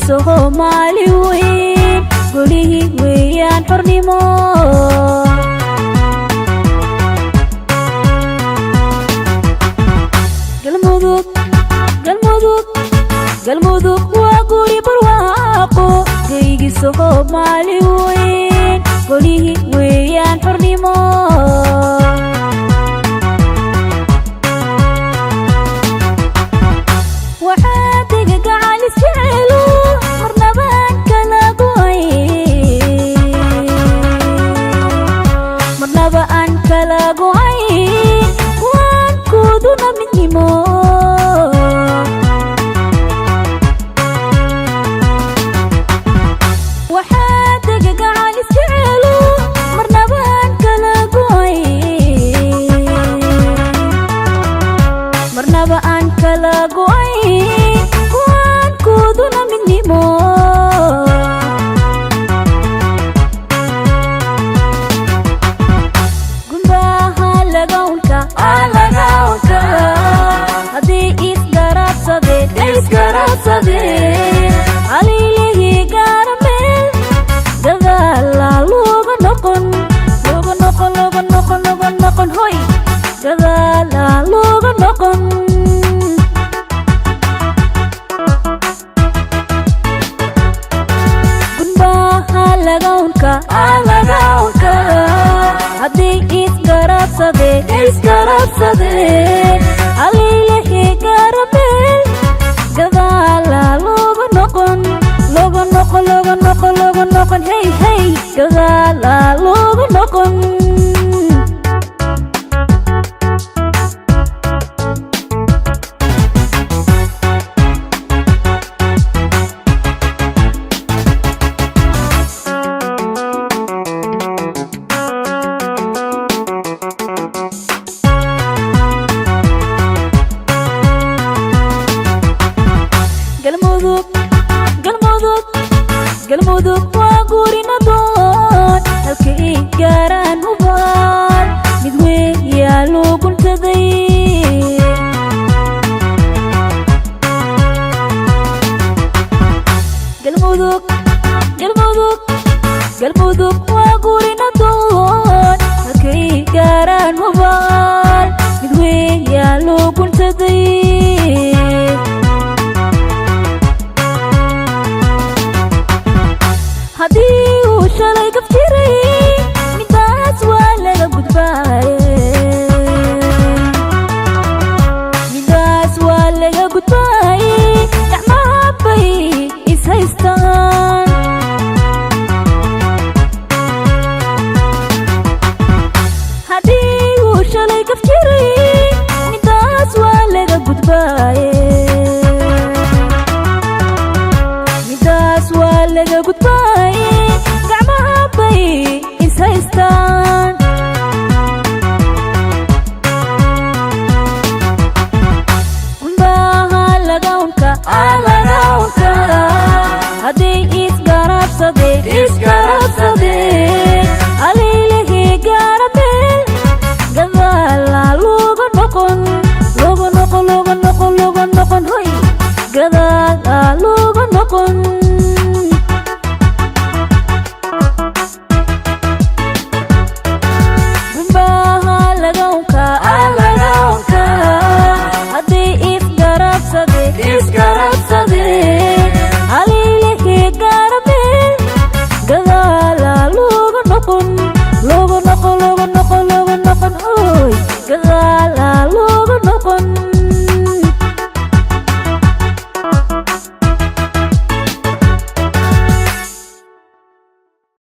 Soomaali weyn gurigi weeyaan xornimo galmudug waa guri barwaaqo gurigi Soomaali weyn gurigi weeyaan xornimo galmudug waa guri nadoon halkii gaaraan u baan mid weeyaa loo guntaday galmudug waa guri nadoon halkii gaaraan u baan mid weeyaa loo guntaday haddii uu shalay gab jiray midaas waa laga gudbaaye gacmaha bay is haystaan haddii uu shalay gab jiray midaas waa laga gudbaaye midaas waa laga gudbaaye gadaal looga noqon